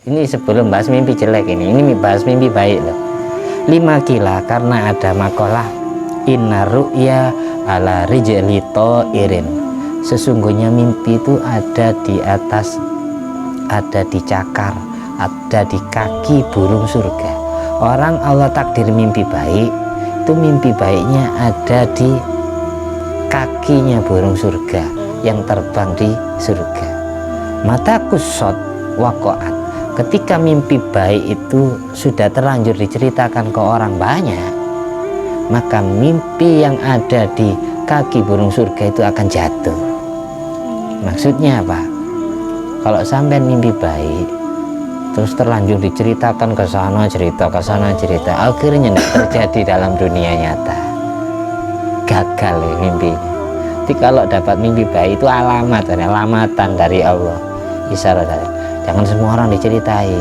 Ini sebelum bahas mimpi jelek ini bahas mimpi baik loh. 5 kila karena ada makalah inna ru'ya ala rijli irin. Sesungguhnya mimpi itu ada di atas, ada di cakar, ada di kaki burung surga. Orang Allah takdir mimpi baik, itu mimpi baiknya ada di kakinya burung surga yang terbang di surga. Mata kusot wakoat. Ketika mimpi baik itu sudah terlanjur diceritakan ke orang banyak, maka mimpi yang ada di kaki burung surga itu akan jatuh. Maksudnya apa? Kalau sampai mimpi baik terus terlanjur diceritakan ke sana cerita, akhirnya tidak terjadi dalam dunia nyata, gagal ya mimpinya. Jadi kalau dapat mimpi baik itu alamatan dari Allah, isyarat dari. Jangan semua orang diceritai.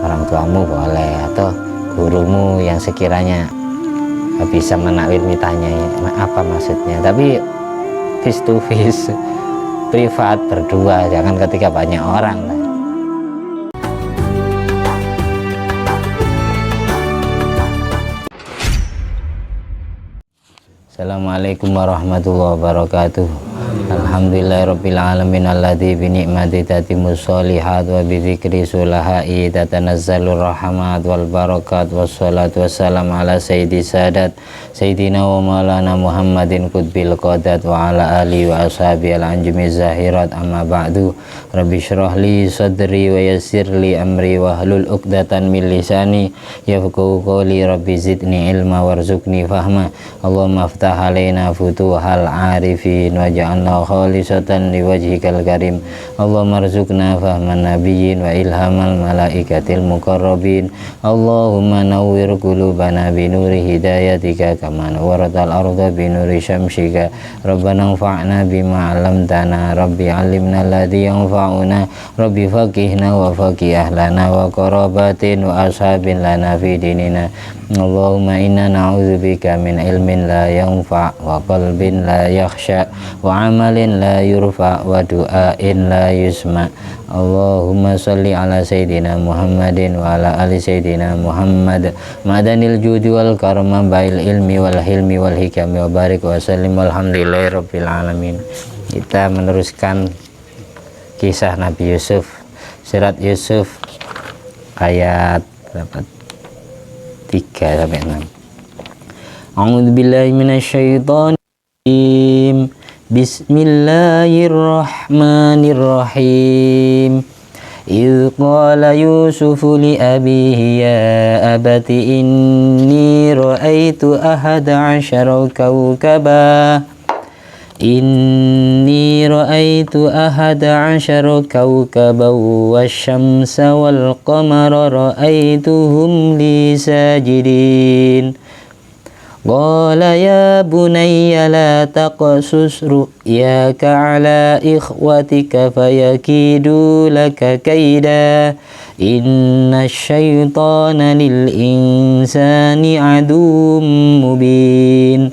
Orang tuamu boleh, atau gurumu yang sekiranya bisa menakwil mitanya apa maksudnya. Tapi face to face, privat berdua, jangan ketika banyak orang. Assalamualaikum warahmatullahi wabarakatuh. Alhamdulillahirabbil alamin alladzi bi ni'mati tatimmus sholihat wa bi dzikri sulahai tatanazzalur rahmat wal barakat wassalatu wassalamu ala sayyidi sadat sayyidina wa maulana Muhammadin qutbil qadat wa ala alihi wa ashabihi al-anjumi zahirat. Amma ba'du. Rabbi shrah li sadri wa yassir li amri wa hlul 'uqdatan min lisani yafqahu qawli. Rabbi zidni ilma warzuqni fahma. Allahumma aftah alaina futuhal arifin waj'alna khalisatan liwajhikal karim. Allahumma arzuqna fahman nabiyyin wa ilhamal malaikatil muqarrabin. Allahumma nawwir qulubana binuri hidayatika kama nawwaratal arda binuri syamsika. Rabbana anfa'na bima 'allamtana. Rabbi 'allimna alladhi yanfa'una. Rabbi faqihna wa faqih ahlana wa qarabatin wa ashabin lana fi dinina. Allahumma inna na'udzubika min ilmin la yanfa' wa qalbin la yakhsha wa amalin la yurfa wa du'ain la yusma. Allahumma salli ala sayyidina Muhammadin wa ala ali sayyidina Muhammad madanil judi wal karma bail ilmi wal hilmi wal hikami wa barik wa sallim walhamdulillahi rabbil alamin. Kita meneruskan kisah Nabi Yusuf, surat Yusuf ayat berapa? 3 sampai 6. A'udzubillahi minasyaitonir rajim. Bismillahirrahmanirrahim. Idz qala Yusufu li abihi ya abati inni ra'aitu ahada 'asyara kawkaba. Inni ra'aitu ahada 'asyara kawkaban wasyamsa wal qamara ra'aituhum li sajidin. Qala ya bunayya la taqsus ru'yaka 'ala ikhwatika fayakidu laka kaida. Innasyaiṭana lil insani 'aduwwun mubin.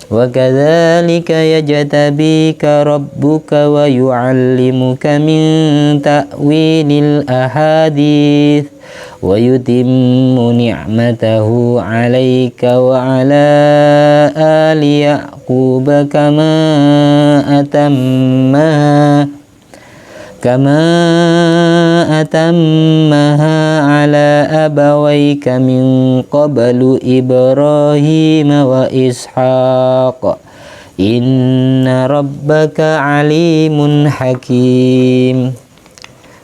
Wa kadzalika yajtabika rabbuka wa yu'allimuka min ta'wilil ahadits wa yutimmu ni'matahu 'alaika wa 'ala ali Ya'qub kama atammaha 'ala abawayka min qablu Ibrahim wa Ishaq. Inna rabbaka 'alimun hakim.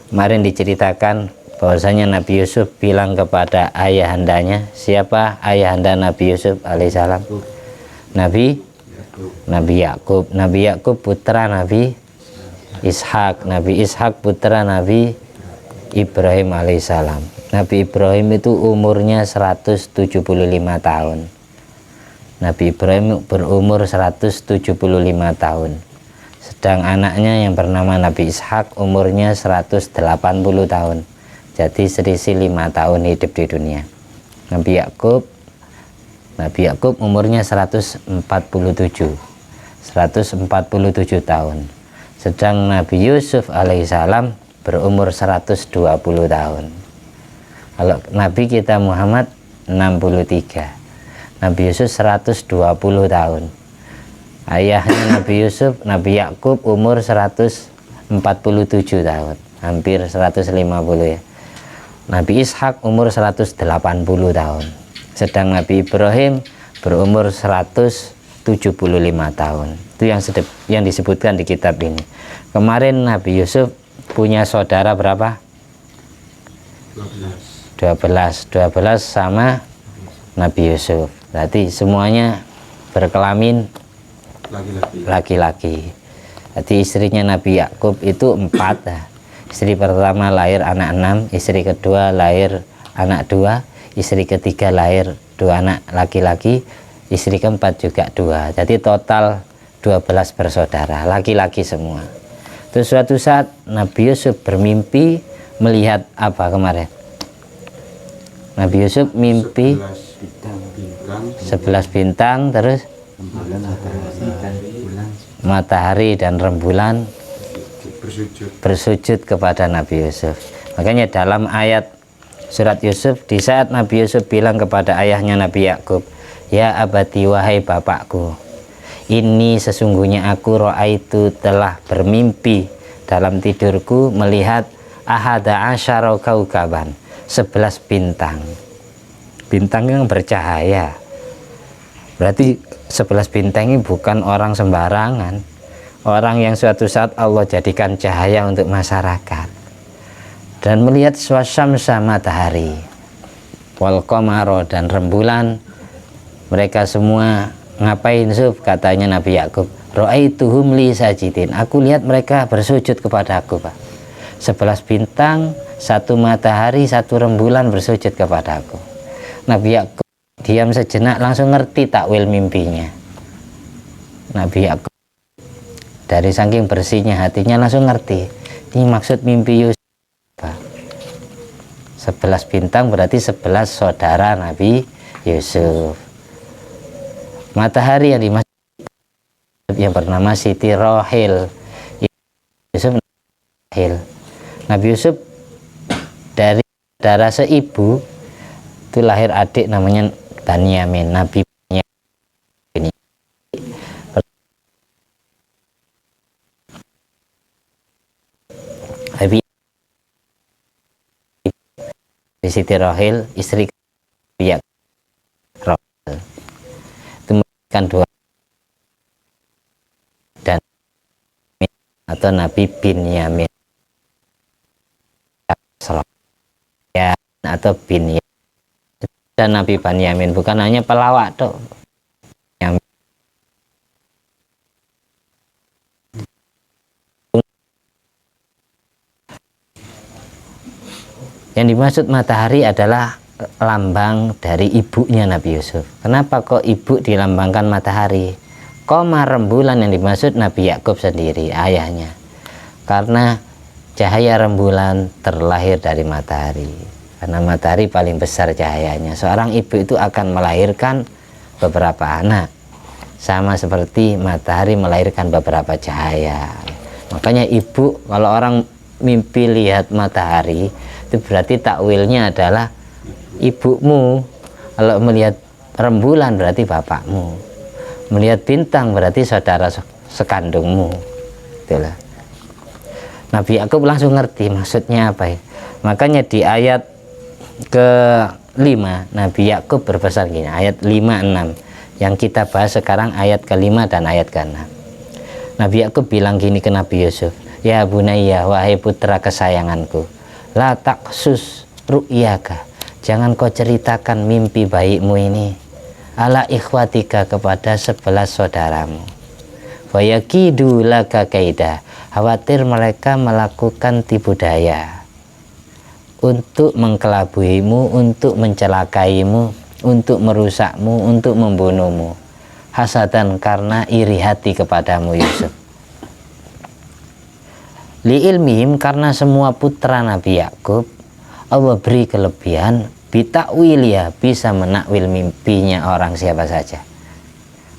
Kemarin diceritakan bahwasanya Nabi Yusuf bilang kepada ayahandanya. Siapa ayahanda Nabi Yusuf alaihissalam? Nabi Yakub. Nabi Yakub putra Nabi Ishak. Nabi Ishak putra Nabi Ibrahim alaihissalam. Nabi Ibrahim itu umurnya 175 tahun. Nabi Ibrahim berumur 175 tahun. Sedang anaknya yang bernama Nabi Ishak umurnya 180 tahun. Jadi selisih 5 tahun hidup di dunia. Nabi Yakub umurnya 147 tahun. Sedang Nabi Yusuf alaihissalam berumur 120 tahun. Kalau Nabi kita Muhammad 63, Nabi Yusuf 120 tahun. Ayahnya Nabi Yusuf, Nabi Yakub umur 147 tahun, hampir 150 ya. Nabi Ishak umur 180 tahun. Sedang Nabi Ibrahim berumur 175 tahun. Itu yang disebutkan di kitab ini. Kemarin Nabi Yusuf punya saudara berapa? 12 sama Nabi Yusuf. Berarti semuanya berkelamin laki-laki. Jadi istrinya Nabi Yakub itu 4. Istri pertama lahir anak 6, istri kedua lahir anak 2, istri ketiga lahir 2 anak laki-laki, istri keempat juga 2. Jadi total 12 bersaudara, laki-laki semua. Terus suatu saat Nabi Yusuf bermimpi melihat apa kemarin? Nabi Yusuf mimpi 11 bintang, terus matahari dan rembulan bersujud kepada Nabi Yusuf. Makanya dalam ayat surat Yusuf, di saat Nabi Yusuf bilang kepada ayahnya Nabi Yakub, ya abati, wahai bapakku, ini sesungguhnya aku ro'aitu telah bermimpi dalam tidurku melihat ahada asyara kaukaban, 11 bintang. Bintang yang bercahaya. Berarti 11 bintang ini bukan orang sembarangan, orang yang suatu saat Allah jadikan cahaya untuk masyarakat. Dan melihat swasamsa matahari, wal qamaro dan rembulan, mereka semua ngapain Yusuf? Katanya Nabi Yakub, ro'aituhum li sajidin, aku lihat mereka bersujud kepada aku, Pak. 11 bintang, 1 matahari, 1 rembulan bersujud kepada aku. Nabi Yakub diam sejenak, langsung ngerti takwil mimpinya. Nabi Yakub dari saking bersihnya hatinya langsung ngerti, ini maksud mimpi Yusuf. 11 bintang berarti 11 saudara Nabi Yusuf. Matahari yang dimaksud yang bernama Siti Rohil. Yusuf Rohil. Nabi Yusuf dari saudara seibu itu lahir adik namanya Banyamin. Nabi Banyamin Siti Rohil, istri Yakub Rohil. Itu memberikan 2 dan atau Nabi Binyamin ya, atau Binyamin. Dan Nabi Banyamin bukan hanya pelawak toh. Yang dimaksud matahari adalah lambang dari ibunya Nabi Yusuf. Kenapa kok ibu dilambangkan matahari? Qamar rembulan yang dimaksud Nabi Yakub sendiri, ayahnya. Karena cahaya rembulan terlahir dari matahari. Karena matahari paling besar cahayanya. Seorang ibu itu akan melahirkan beberapa anak. Sama seperti matahari melahirkan beberapa cahaya. Makanya ibu, kalau orang mimpi lihat matahari, itu berarti takwilnya adalah ibumu. Kalau melihat rembulan berarti bapakmu. Melihat bintang berarti saudara sekandungmu. Itulah. Nabi Yakub langsung ngerti maksudnya apa ya. Makanya di ayat ke-5 Nabi Yakub berpesan gini, ayat 5-6 yang kita bahas sekarang, ayat ke-5 dan ayat ke-6. Nabi Yakub bilang gini ke Nabi Yusuf, ya bunayya, wahai putra kesayanganku, la taqsus ru'yaka, jangan kau ceritakan mimpi baikmu ini ala ikhwatika kepada 11 saudaramu. Fayakidu laka kaida, khawatir mereka melakukan tipu daya untuk mengkelabuimu, untuk mencelakaimu, untuk merusakmu, untuk membunuhmu. Hasadan, karena iri hati kepadamu Yusuf. Li ilmihim, karena semua putra Nabi Yakub Allah beri kelebihan bitakwil, ya bisa menakwil mimpinya orang siapa saja.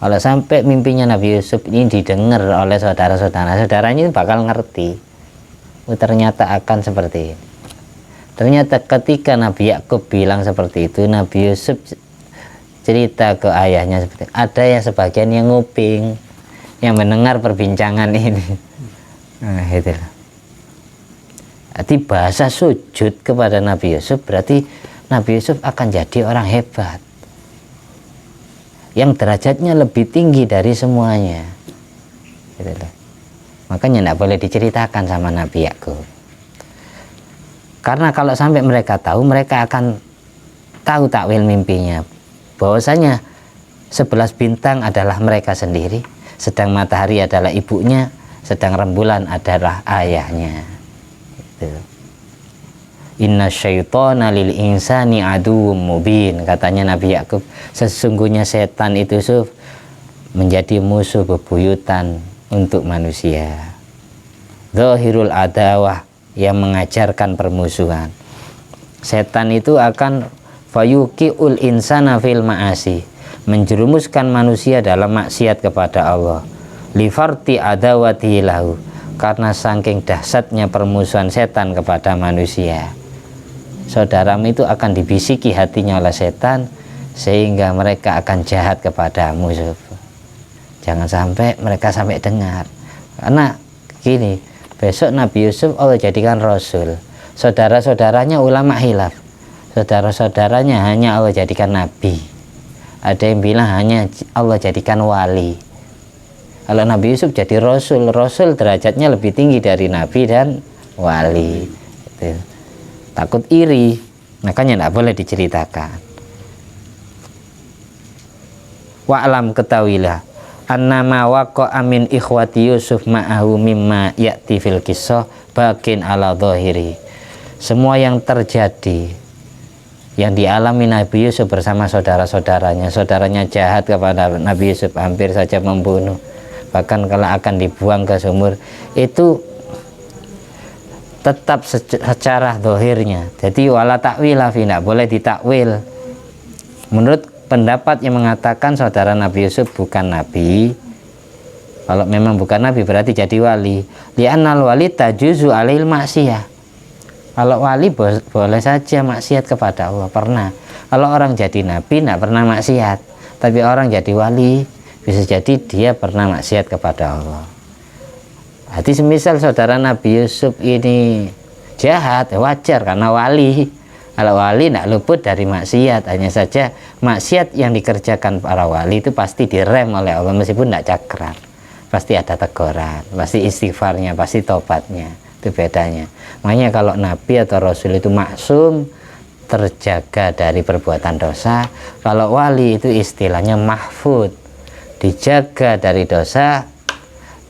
Kalau sampai mimpinya Nabi Yusuf ini didengar oleh saudara-saudaranya bakal ngerti. ternyata akan seperti ini. Ternyata ketika Nabi Yakub bilang seperti itu, Nabi Yusuf cerita ke ayahnya seperti itu. Ada yang sebagian yang nguping, yang mendengar perbincangan ini. Nah, itu. Berarti bahasa sujud kepada Nabi Yusuf berarti Nabi Yusuf akan jadi orang hebat, yang derajatnya lebih tinggi dari semuanya. Gitu. Makanya tidak boleh diceritakan sama Nabi Yakub. Karena kalau sampai mereka tahu, mereka akan tahu takwil mimpinya. Bahwasanya 11 bintang adalah mereka sendiri, sedang matahari adalah ibunya, sedang rembulan adalah ayahnya. Gitu. Inna syaitana lil insani aduwwum mubin, katanya Nabi Yakub. Sesungguhnya setan itu menjadi musuh bebuyutan untuk manusia. Zahirul adawah, yang mengajarkan permusuhan. Setan itu akan fayuqiul insana fil ma'asi, menjerumuskan manusia dalam maksiat kepada Allah. Lifarti adawati lahu, karena saking dahsyatnya permusuhan setan kepada manusia. Saudaramu itu akan dibisiki hatinya oleh setan sehingga mereka akan jahat kepada musuh. Jangan sampai mereka sampai dengar. Karena gini, besok Nabi Yusuf Allah jadikan Rasul, saudara-saudaranya ulama khilaf, saudara-saudaranya hanya Allah jadikan Nabi, ada yang bilang hanya Allah jadikan wali. Kalau Nabi Yusuf jadi Rasul, Rasul derajatnya lebih tinggi dari Nabi dan wali. Gitu. Takut iri, makanya tidak boleh diceritakan. Wa'lam, ketahuilah, annama waqa'a min ikhwati Yusuf ma'ahu mimma ya'ti fil kisah bakin ala dhahiri. Semua yang terjadi, yang dialami Nabi Yusuf bersama saudara-saudaranya, saudaranya jahat kepada Nabi Yusuf, hampir saja membunuh, bahkan kalau akan dibuang ke sumur, itu tetap secara zahirnya. Jadi wala takwila fi, tidak boleh ditakwil. Menurut pendapat yang mengatakan saudara Nabi Yusuf bukan nabi, kalau memang bukan nabi berarti jadi wali. Li'annal wali tajuzu alail maksiyah. Kalau wali boleh saja maksiat kepada Allah, pernah. Kalau orang jadi nabi tidak pernah maksiat, tapi orang jadi wali bisa jadi dia pernah maksiat kepada Allah. Jadi semisal saudara Nabi Yusuf ini jahat, wajar karena wali. Kalau wali tidak luput dari maksiat, hanya saja maksiat yang dikerjakan para wali itu pasti direm oleh Allah, meskipun tidak cakran, pasti ada teguran, pasti istighfarnya, pasti tobatnya. Itu bedanya. Makanya kalau Nabi atau Rasul itu maksum, terjaga dari perbuatan dosa. Kalau wali itu istilahnya mahfud, dijaga dari dosa,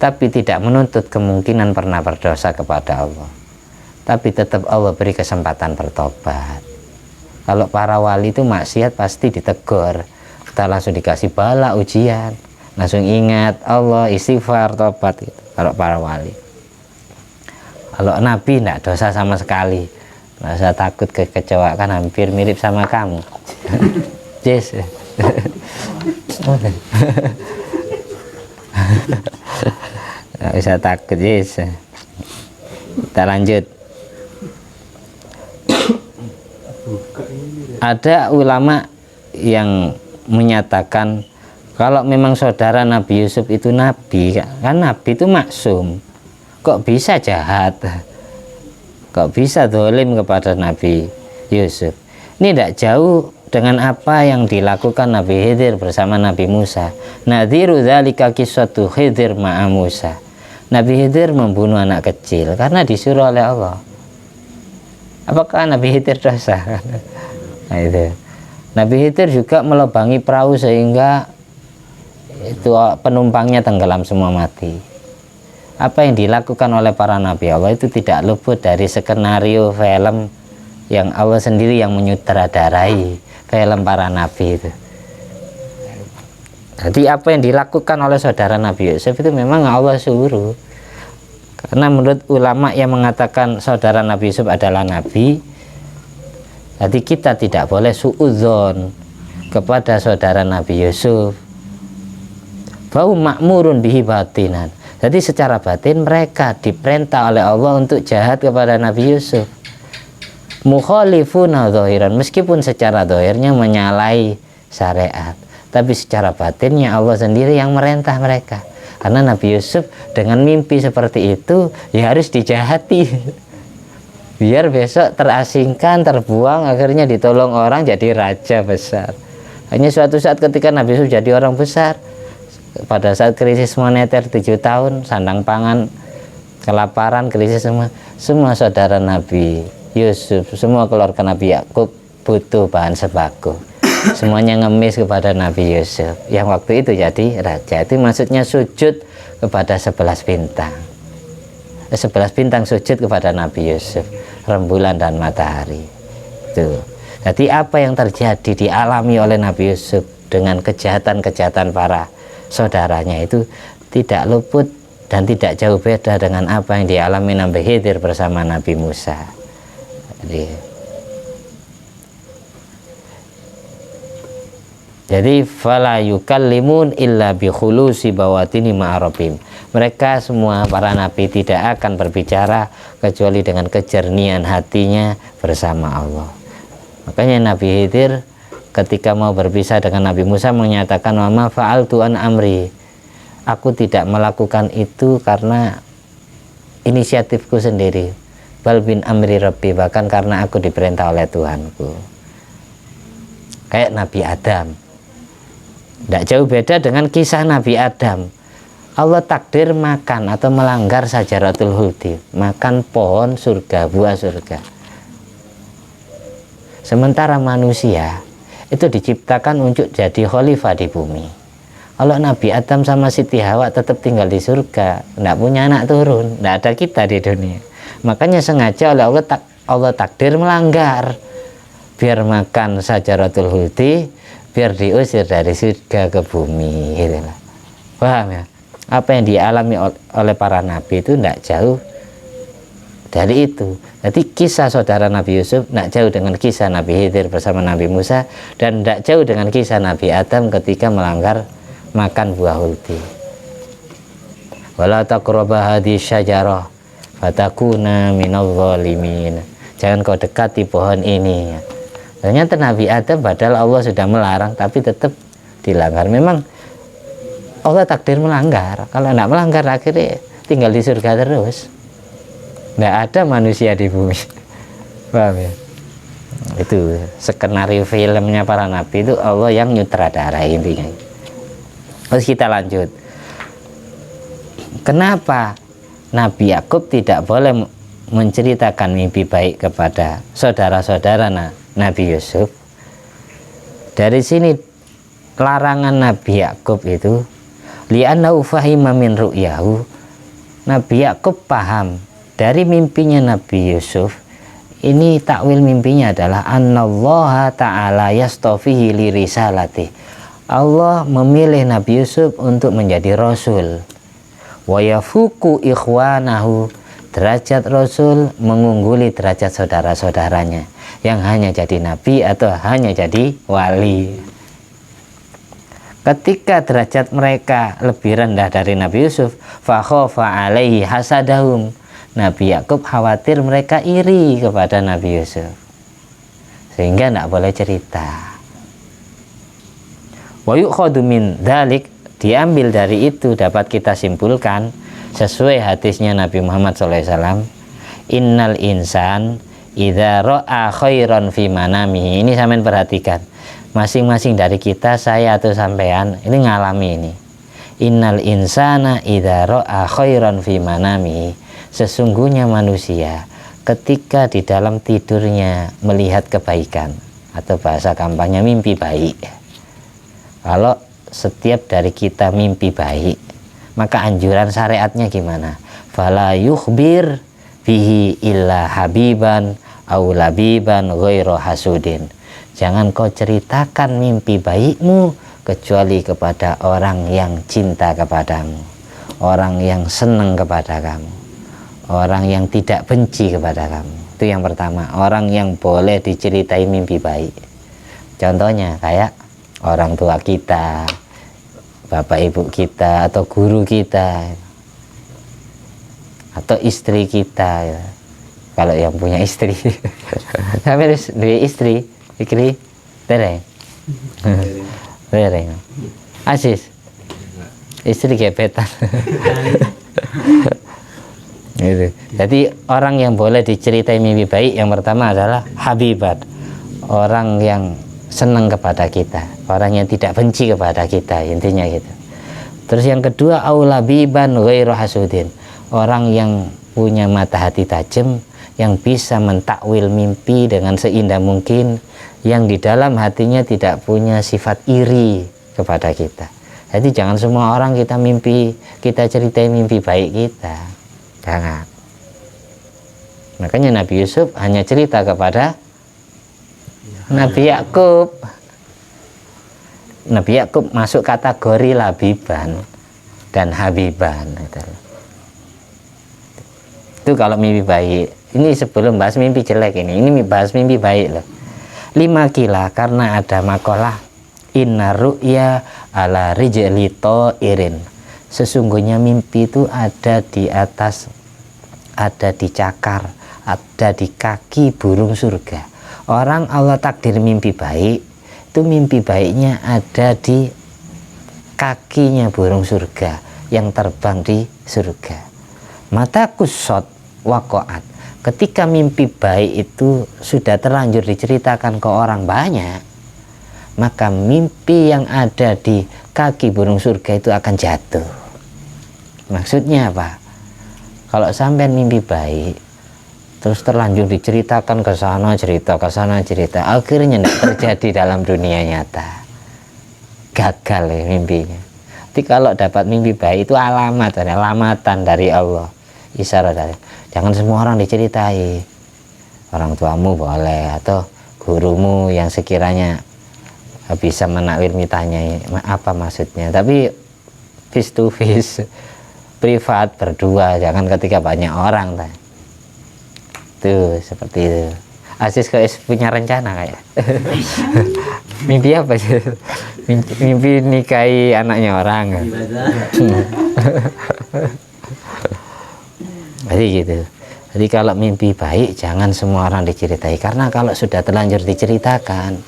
tapi tidak menuntut kemungkinan pernah berdosa kepada Allah, tapi tetap Allah beri kesempatan bertobat. Kalau para wali itu maksiat pasti ditegur, kita langsung dikasih bala, ujian, langsung ingat Allah, istighfar, tobat gitu. Kalau para wali. Kalau Nabi tidak dosa sama sekali, nggak usah takut kekecewa, kan hampir mirip sama kamu. Yes. Nggak usah takut, yes. Kita lanjut. Ada ulama yang menyatakan kalau memang saudara Nabi Yusuf itu nabi, kan nabi itu maksum, kok bisa jahat, kok bisa zalim kepada Nabi Yusuf. Ini tidak jauh dengan apa yang dilakukan Nabi Khidir bersama Nabi Musa. Nadhiru dzalika qissatu Khidir ma'a Musa. Nabi Khidir membunuh anak kecil karena disuruh oleh Allah. Apakah Nabi Khidir dosa? Nah, itu. Nabi Khidir juga melubangi perahu sehingga itu penumpangnya tenggelam semua mati. Apa yang dilakukan oleh para nabi Allah itu tidak luput dari skenario film yang Allah sendiri yang menyutradarai film para nabi itu. Jadi apa yang dilakukan oleh saudara Nabi Yusuf itu memang Allah suruh. Karena menurut ulama yang mengatakan saudara Nabi Yusuf adalah nabi, jadi kita tidak boleh suudzon kepada saudara Nabi Yusuf. Bau makmurun bihi batinan. Jadi secara batin mereka diperintah oleh Allah untuk jahat kepada Nabi Yusuf. Mukhalifuna zahiran, meskipun secara zahirnya menyalahi syariat, tapi secara batinnya Allah sendiri yang merintah mereka. Karena Nabi Yusuf dengan mimpi seperti itu ya harus dijahati. Biar besok terasingkan, terbuang, akhirnya ditolong orang jadi raja besar. Hanya suatu saat ketika Nabi Yusuf jadi orang besar, pada saat krisis moneter 7 tahun, sandang pangan, kelaparan, krisis semua saudara Nabi Yusuf, semua keluarga Nabi Yakub butuh bahan sembako. Semuanya ngemis kepada Nabi Yusuf yang waktu itu jadi raja. Itu maksudnya sujud kepada 11 bintang. 11 bintang sujud kepada Nabi Yusuf, rembulan dan matahari. Itu. Jadi apa yang terjadi dialami oleh Nabi Yusuf dengan kejahatan-kejahatan para saudaranya itu tidak luput dan tidak jauh beda dengan apa yang dialami Nabi Khidir bersama Nabi Musa. Jadi fala yukallimun illa bi khulusi bawatini ma'arabim. Mereka semua para nabi tidak akan berbicara kecuali dengan kejernihan hatinya bersama Allah. Makanya Nabi Khidir ketika mau berpisah dengan Nabi Musa menyatakan wa ma fa'altu an amri. Aku tidak melakukan itu karena inisiatifku sendiri. Bal bin amri rabbi, bahkan karena aku diperintah oleh Tuhanku. Kayak Nabi Adam. Tidak jauh beda dengan kisah Nabi Adam. Allah takdir makan atau melanggar sajaratul khuldi, makan pohon surga, buah surga. Sementara manusia itu diciptakan untuk jadi khalifah di bumi. Kalau Nabi Adam sama Siti Hawa tetap tinggal di surga, tidak punya anak turun, tidak ada kita di dunia. Makanya sengaja oleh Allah takdir melanggar, biar makan sajaratul khuldi, biar diusir dari surga ke bumi. Itulah. Paham ya? Apa yang dialami oleh para nabi itu tidak jauh dari itu. Jadi kisah saudara Nabi Yusuf tidak jauh dengan kisah Nabi Khidir bersama Nabi Musa, dan tidak jauh dengan kisah Nabi Adam ketika melanggar makan buah khuldi. Wala taqraba hadhihi syajarah fatakuna minadh dhalimin. Jangan kau dekati pohon ini. Ternyata Nabi Adam padahal Allah sudah melarang tapi tetap dilanggar. Memang Allah takdir melanggar. Kalau tidak melanggar akhirnya tinggal di surga terus. Tidak ada manusia di bumi. Paham ya? Itu skenario filmnya para nabi itu Allah yang nyutradara intinya. Terus kita lanjut. Kenapa Nabi Yakub tidak boleh menceritakan mimpi baik kepada saudara-saudara Nabi Yusuf? Dari sini larangan Nabi Yakub itu li'annahu fahima min ru'yahu. Nabi Yakub paham dari mimpinya Nabi Yusuf. Ini takwil mimpinya adalah annallaha ta'ala yastafihi li risalati. Allah memilih Nabi Yusuf untuk menjadi rasul. Wa yafuku ikhwanahu, derajat rasul mengungguli derajat saudara-saudaranya yang hanya jadi nabi atau hanya jadi wali. Ketika derajat mereka lebih rendah dari Nabi Yusuf, fa khafa alaihi hasadahum, Nabi Yakub khawatir mereka iri kepada Nabi Yusuf sehingga tidak boleh cerita. Wa yukhadu min dzalik, diambil dari itu dapat kita simpulkan sesuai hadisnya Nabi Muhammad SAW, innal insan idza ra'a khairan fi manamihi. Ini sampean perhatikan, masing-masing dari kita, saya atau sampean, ini ngalami ini. Innal insana idza ra'a khairan fi manamihi, sesungguhnya manusia ketika di dalam tidurnya melihat kebaikan, atau bahasa gampangnya mimpi baik. Kalau setiap dari kita mimpi baik, maka anjuran syariatnya gimana? Fala yukhbir bihi illa habiban aw labiban ghairu hasudin. Jangan kau ceritakan mimpi baikmu kecuali kepada orang yang cinta kepadamu, orang yang senang kepada kamu, orang yang tidak benci kepada kamu. Itu yang pertama, orang yang boleh diceritai mimpi baik. Contohnya kayak orang tua kita, bapak ibu kita, atau guru kita. atau istri kita ya. Kalau yang punya istri sampai dua istri pikir dereng dereng Asis istri gebetan gitu. Jadi orang yang boleh diceritai mimpi baik yang pertama adalah habibat, orang yang senang kepada kita, orang yang tidak benci kepada kita, intinya gitu. Terus yang kedua aulabiban ghairu hasudin, orang yang punya mata hati tajam, yang bisa mentakwil mimpi dengan seindah mungkin, yang di dalam hatinya tidak punya sifat iri kepada kita. Jadi jangan semua orang kita ceritai mimpi baik kita, jangan. Makanya Nabi Yusuf hanya cerita kepada Nabi Yakub. Nabi Yakub masuk kategori labiban dan habiban. Itu kalau mimpi baik. Ini sebelum bahas mimpi jelek ini bahas mimpi baik loh. 5 kila karena ada makalah inna ru'ya ala rijli irin. Sesungguhnya mimpi itu ada di atas, ada di cakar, ada di kaki burung surga. Orang Allah takdir mimpi baik, itu mimpi baiknya ada di kakinya burung surga yang terbang di surga. Mata kusot wakoat. Ketika mimpi baik itu sudah terlanjur diceritakan ke orang banyak, maka mimpi yang ada di kaki burung surga itu akan jatuh. Maksudnya apa? Kalau sampai mimpi baik terus terlanjur diceritakan ke sana cerita, akhirnya tidak terjadi dalam dunia nyata, gagal ya mimpinya. Tapi kalau dapat mimpi baik itu alamatan dari Allah, isyarat dari. Jangan semua orang diceritai, orang tuamu boleh atau gurumu yang sekiranya bisa menakwil mitanya apa maksudnya, tapi face to face, privat berdua, jangan ketika banyak orang tuh seperti itu. Asis kok punya rencana kayak mimpi apa sih? Mimpi nikahi anaknya orang kan? Jadi gitu. Jadi kalau mimpi baik jangan semua orang diceritai, karena kalau sudah terlanjur diceritakan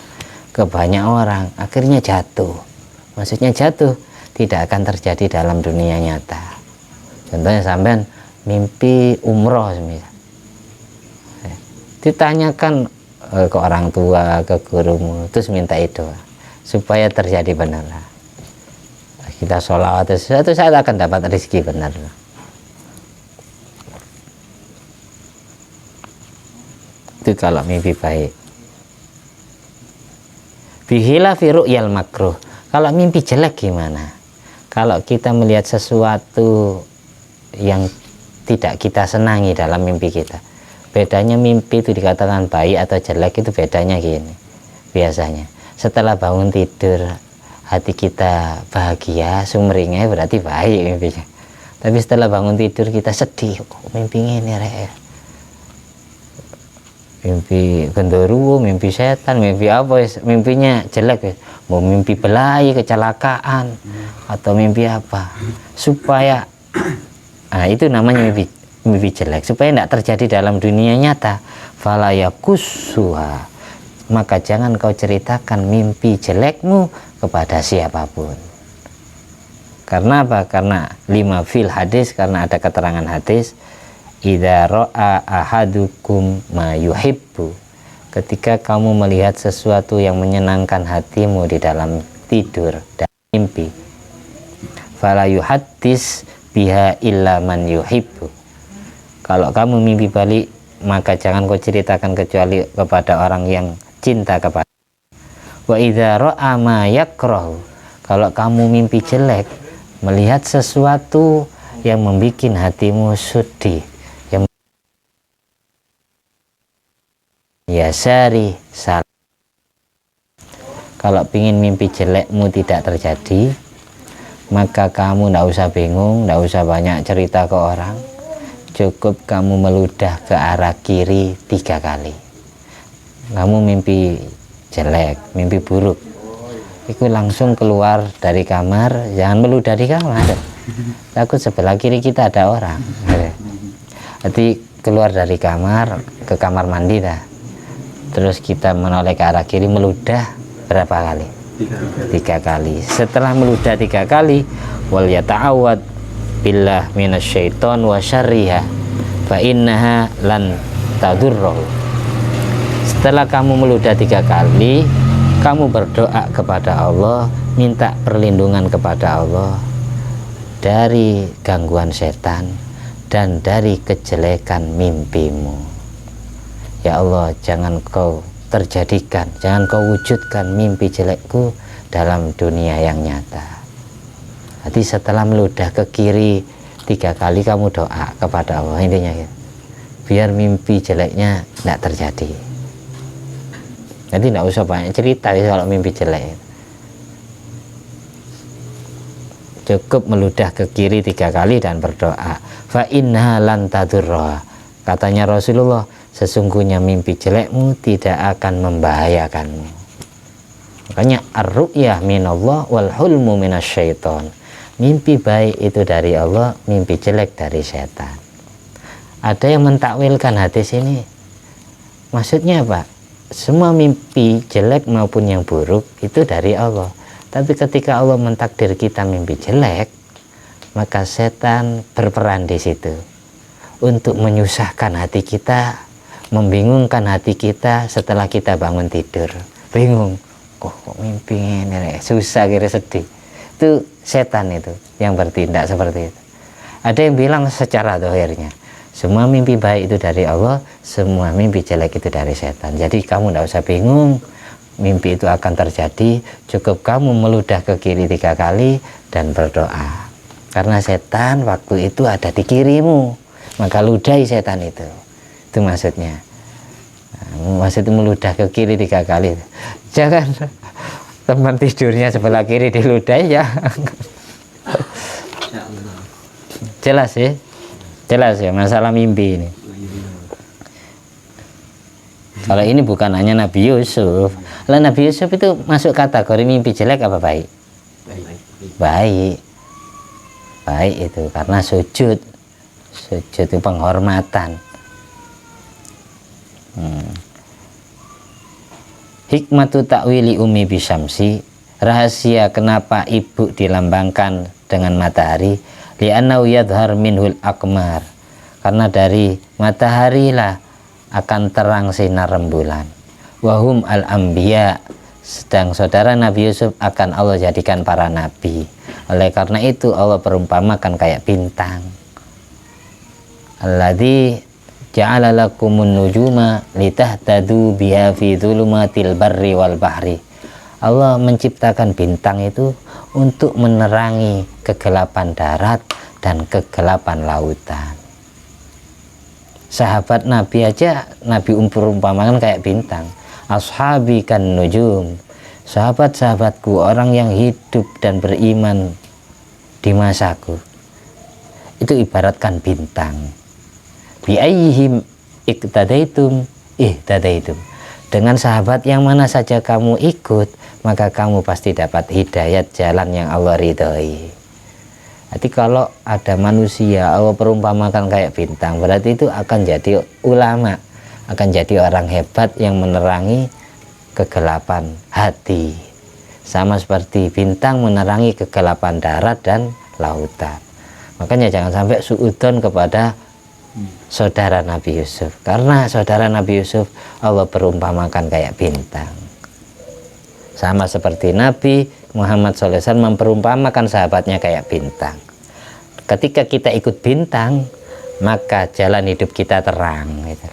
ke banyak orang akhirnya jatuh. Maksudnya jatuh tidak akan terjadi dalam dunia nyata. Contohnya sampean mimpi umroh semisal, ditanyakan ke orang tua, ke gurumu, terus minta itu supaya terjadi benar. Kita sholawat, suatu saat akan dapat rezeki benar. Itu kalau mimpi baik. Bihila fi ru'yal makruh. Kalau mimpi jelek gimana? Kalau kita melihat sesuatu yang tidak kita senangi dalam mimpi kita. Bedanya mimpi itu dikatakan baik atau jelek itu bedanya gini. Biasanya setelah bangun tidur hati kita bahagia, sumringah, berarti baik mimpinya. Tapi setelah bangun tidur kita sedih, kok mimpi ini rek. Mimpi genderuwo, mimpi setan, mimpi apa, mimpinya jelek, mau mimpi belai, kecelakaan, atau mimpi apa, supaya, nah itu namanya mimpi jelek, supaya tidak terjadi dalam dunia nyata. Falayakusuha, maka jangan kau ceritakan mimpi jelekmu kepada siapapun. Karena apa? Karena 5 fil hadis, karena ada keterangan hadis. Idza ra'a ahadukum ma yuhibbu, ketika kamu melihat sesuatu yang menyenangkan hatimu di dalam tidur dan mimpi, fala yuhaddis biha illa man yuhibbu, kalau kamu mimpi balik maka jangan kau ceritakan kecuali kepada orang yang cinta kepada. Wa idza ra'a ma yakrahu, kalau kamu mimpi jelek, melihat sesuatu yang membuat hatimu sedih, yasari salah. Kalau ingin mimpi jelekmu tidak terjadi, maka kamu tidak usah bingung, tidak usah banyak cerita ke orang, cukup kamu meludah ke arah kiri 3 kali. Kamu mimpi jelek, mimpi buruk, itu langsung keluar dari kamar, jangan meludah di kamar, takut sebelah kiri kita ada orang. Jadi keluar dari kamar ke kamar mandi dah, terus kita menoleh ke arah kiri, meludah berapa kali? 3 kali. Setelah meludah 3 kali, wal yata'awad billah minasyaiton wa syarriha fa innaha lan tadurruh. Setelah kamu meludah 3 kali, kamu berdoa kepada Allah, minta perlindungan kepada Allah dari gangguan setan dan dari kejelekan mimpimu. Ya Allah, jangan kau terjadikan, jangan kau wujudkan mimpi jelekku dalam dunia yang nyata. Jadi setelah meludah ke kiri 3 kali, kamu doa kepada Allah, intinya gitu, biar mimpi jeleknya tidak terjadi. Jadi tidak usah banyak cerita ya kalau mimpi jelek. Cukup meludah ke kiri 3 kali dan berdoa, fa inna lan tadurra. Katanya Rasulullah, sesungguhnya mimpi jelekmu tidak akan membahayakanmu. Makanya ar-ru'yah minallah wal hulmu minasyaiton. Mimpi baik itu dari Allah, mimpi jelek dari setan. Ada yang mentakwilkan hadis ini, maksudnya apa? Semua mimpi jelek maupun yang buruk itu dari Allah. Tapi ketika Allah mentakdir kita mimpi jelek, maka setan berperan di situ untuk menyusahkan hati kita, membingungkan hati kita setelah kita bangun tidur. Bingung, kok mimpi ini, susah, kira sedih. Itu setan itu yang bertindak seperti itu. Ada yang bilang secara dohirnya, semua mimpi baik itu dari Allah, semua mimpi jelek itu dari setan. Jadi kamu tidak usah bingung, mimpi itu akan terjadi, cukup kamu meludah ke kiri 3 kali dan berdoa. Karena setan waktu itu ada di kirimu, maka ludahi setan itu. Itu maksudnya. Maksudnya meludah ke kiri 3 kali. Jangan teman tidurnya sebelah kiri diludahi ya. Jelas ya? Jelas ya masalah mimpi ini. Kalau ini bukan hanya Nabi Yusuf. Lah Nabi Yusuf itu masuk kategori mimpi jelek apa baik? Baik. Baik itu karena sujud. Sujud itu penghormatan. Hikmatu ta'wili umi bisyamsi, rahasia kenapa ibu dilambangkan dengan matahari, li'annahu yadhhar minhul akmar, karena dari matahari lah akan terang sinar rembulan. Wahum al-anbiya, sedang saudara Nabi Yusuf akan Allah jadikan para nabi. Oleh karena itu Allah perumpamakan kayak bintang. Alladzi ja'ala lakumun nujuma litahtadu biha fi dzulumatil barri wal bahri. Allah menciptakan bintang itu untuk menerangi kegelapan darat dan kegelapan lautan. Sahabat Nabi aja Nabi perumpamakan kayak bintang. Ashabi kan nujum, sahabat-sahabatku, orang yang hidup dan beriman di masaku, itu ibaratkan bintang. Bi ayyihim iqtadaitum ihtadaitum. Dengan sahabat yang mana saja kamu ikut, maka kamu pasti dapat hidayat jalan yang Allah ridhoi. Jadi kalau ada manusia Allah perumpamakan kayak bintang, berarti itu akan jadi ulama, akan jadi orang hebat yang menerangi kegelapan hati. Sama seperti bintang menerangi kegelapan darat dan lautan. Makanya jangan sampai suudzon kepada saudara Nabi Yusuf, karena saudara Nabi Yusuf Allah perumpamakan kayak bintang. Sama seperti Nabi Muhammad SAW memperumpamakan sahabatnya kayak bintang. Ketika kita ikut bintang, maka jalan hidup kita terang gitu.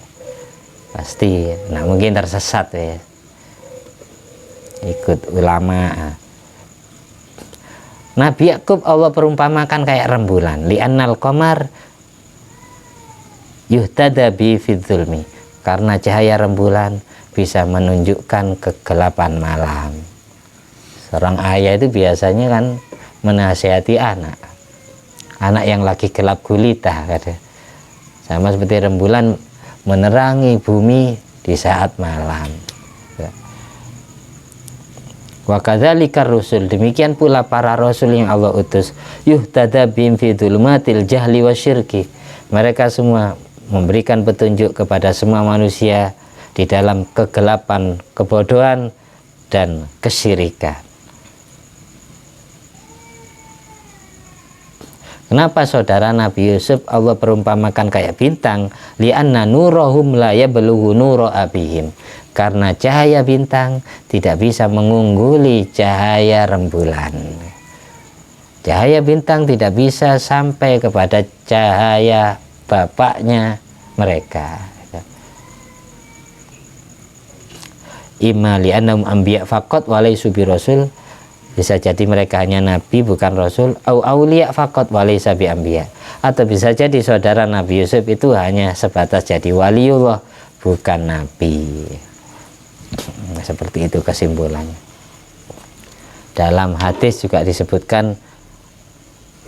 Pasti, nah mungkin tersesat ya, ikut ulama. Nabi Yakub Allah perumpamakan kayak rembulan, li'annal qamar yuhtada bi fidzulmi, karena cahaya rembulan bisa menunjukkan kegelapan malam. Seorang ayah itu biasanya kan menasihati anak yang lagi gelap gulita, sama seperti rembulan menerangi bumi di saat malam. Wa kadzalika rusul, demikian pula para rasul yang Allah utus, yuhtada bihim fi dzulumatil jahli wasyirki, mereka semua memberikan petunjuk kepada semua manusia di dalam kegelapan, kebodohan, dan kesyirikan. Kenapa saudara Nabi Yusuf Allah perumpamakan kayak bintang? Li'anna nurahum la yablughu nura abihim. Karena cahaya bintang tidak bisa mengungguli cahaya rembulan. Cahaya bintang tidak bisa sampai kepada cahaya bapaknya mereka. Imma li'annahum anbiya faqat wa laysu birasul. Bisa jadi mereka hanya nabi bukan rasul, au auliya faqat wa laysa bi anbiya. Atau bisa jadi saudara Nabi Yusuf itu hanya sebatas jadi waliullah bukan nabi. Seperti itu kesimpulannya. Dalam hadis juga disebutkan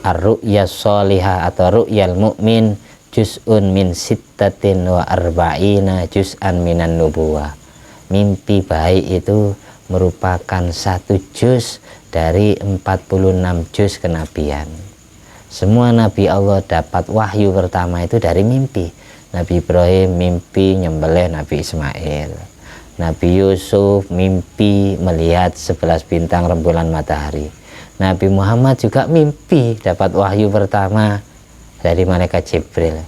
ar-ru'ya sholihah atau ru'yal mu'min juz'un min sittatin wa arba'ina juz'an minan nubuwah. Mimpi baik itu merupakan satu juz dari 46 juz kenabian. Semua nabi Allah dapat wahyu pertama itu dari mimpi. Nabi Ibrahim mimpi nyembelih Nabi Ismail. Nabi Yusuf mimpi melihat 11 bintang rembulan matahari. Nabi Muhammad juga mimpi dapat wahyu pertama dari malaikat Jibril.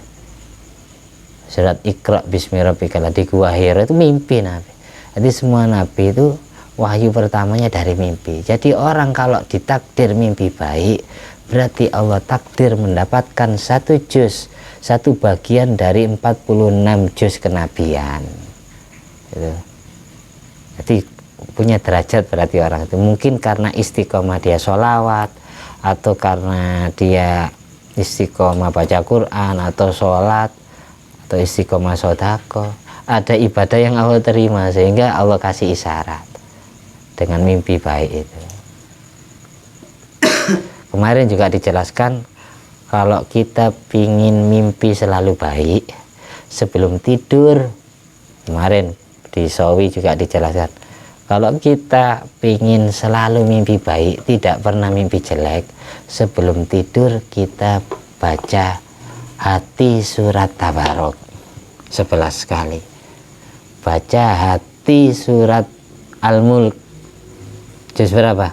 Surat Iqra bismi rabbikal ladzi Gua Hira itu mimpi Nabi. Jadi semua nabi itu wahyu pertamanya dari mimpi. Jadi orang kalau ditakdir mimpi baik, berarti Allah takdir mendapatkan satu juz, satu bagian dari 46 juz kenabian. Gitu. Jadi punya derajat berarti orang itu. Mungkin karena istiqomah dia sholawat, atau karena dia istiqomah baca Quran, atau sholat, atau istiqomah sodako. Ada ibadah yang Allah terima sehingga Allah kasih isyarat dengan mimpi baik itu. Kemarin juga dijelaskan kalau kita pingin mimpi selalu baik sebelum tidur, kemarin di Sawi juga dijelaskan kalau kita pingin selalu mimpi baik, tidak pernah mimpi jelek, sebelum tidur kita baca hati surat Tabarok 11 kali, baca hati surat Al-Mulk juz berapa?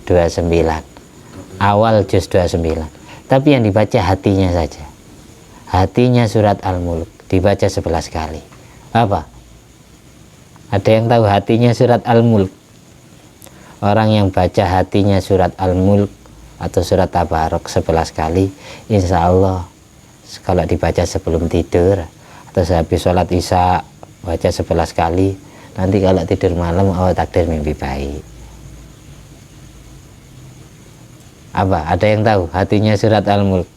29. Awal juz 29. Tapi yang dibaca hatinya saja. Hatinya surat Al-Mulk dibaca 11 kali. Apa? Ada yang tahu hatinya surat Al-Mulk? Orang yang baca hatinya surat Al-Mulk atau surat Tabarok 11 kali, insya Allah kalau dibaca sebelum tidur atau habis sholat isya baca 11 kali, nanti kalau tidur malam Allah takdir mimpi baik. Apa? Ada yang tahu hatinya surat Al-Mulk?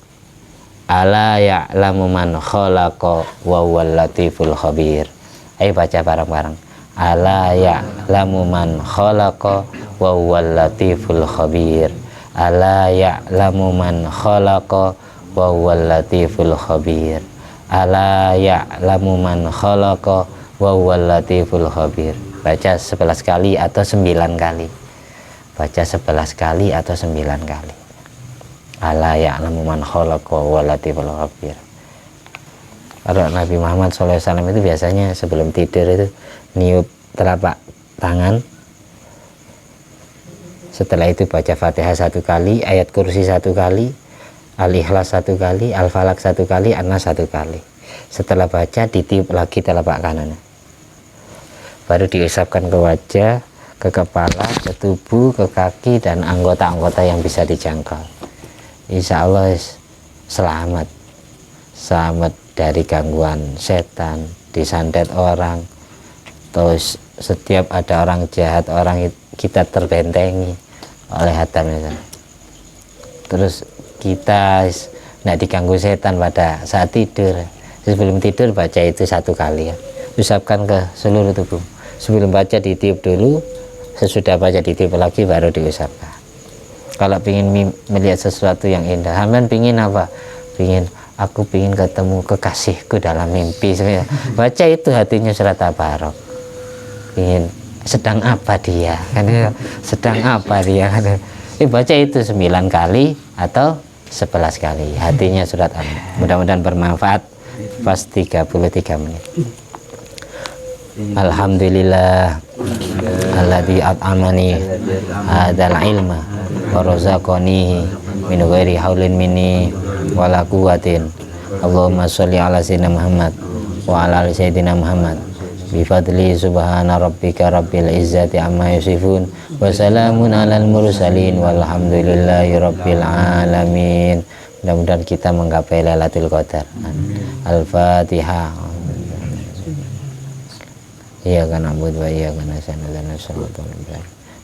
Ala ya'lamu man khalaqa wa huwal latiful khabir. Ayo baca bareng-bareng. Ala ya'lamu man khalaqa wa huwal latiful khabir. Ala ya'lamu man khalaqa wa huwal latiful khabir. Ala ya'lamu man khalaqa wa huwal latiful khabir. Baca 11 kali atau 9 kali. Baca 11 kali atau 9 kali. Ala ya'lamu man khalaqa wa huwal latiful khabir. Kalau Nabi Muhammad SAW itu biasanya sebelum tidur itu niup telapak tangan. Setelah itu baca Fatihah 1 kali, ayat kursi 1 kali, Al-Ikhlas 1 kali, Al-Falak 1 kali, An-Nas 1 kali. Setelah baca ditiup lagi telapak kanan, baru diusapkan ke wajah, ke kepala, ke tubuh, ke kaki, dan anggota-anggota yang bisa dijangkau. Insya Allah selamat dari gangguan setan, disantet orang, terus setiap ada orang jahat, orang kita terbentengi oleh hatamnya. Terus kita tidak diganggu setan pada saat tidur. Sebelum tidur baca itu 1 kali ya, usapkan ke seluruh tubuh. Sebelum baca ditiup dulu, sesudah baca ditiup lagi baru diusapkan. Kalau ingin melihat sesuatu yang indah, hamdan pingin apa? Aku pingin ketemu kekasihku dalam mimpi. Baca itu hatinya surat Tabarok. Pingin sedang apa dia? Kan sedang apa dia? Baca itu 9 kali atau 11 kali. Hatinya surat An. Mudah-mudahan bermanfaat. Pas 33 menit. Alhamdulillah alladzi at'amani hadzal ilma wa razaqani min ghairi haulin minni wala quwwatin. Allahumma sholli ala sayyidina Muhammad wa ala ali sayyidina Muhammad bi fadli subhana rabbika rabbil izzati amma yasifun wa salamun alal mursalin walhamdulillahi rabbil alamin. Mudah-mudahan kita menggapai Lailatul Qadar. Al-Fatihah. Iyyaka na'budu wa iyyaka nasta'in ihdinas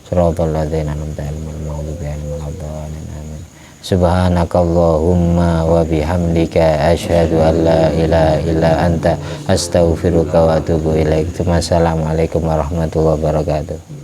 siratal ladzina an'amta 'alaihim ghairil maghdubi 'alaihim waladdallin amin. Subhanakallahumma wa bihamdika asyhadu an la ilaha illa anta astaghfiruka wa atubu ilaik. Wassalamualaikum warahmatullahi wabarakatuh.